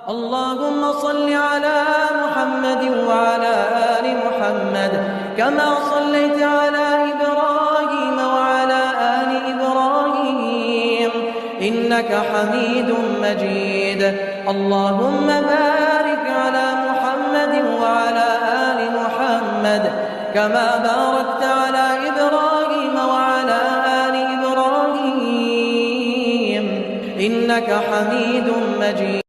اللهم صل على محمد وعلى آل محمد كما صليت على إبراهيم وعلى آل إبراهيم إنك حميد مجيد. اللهم بارك على محمد وعلى آل محمد كما باركت على إبراهيم وعلى آل إبراهيم إنك حميد مجيد.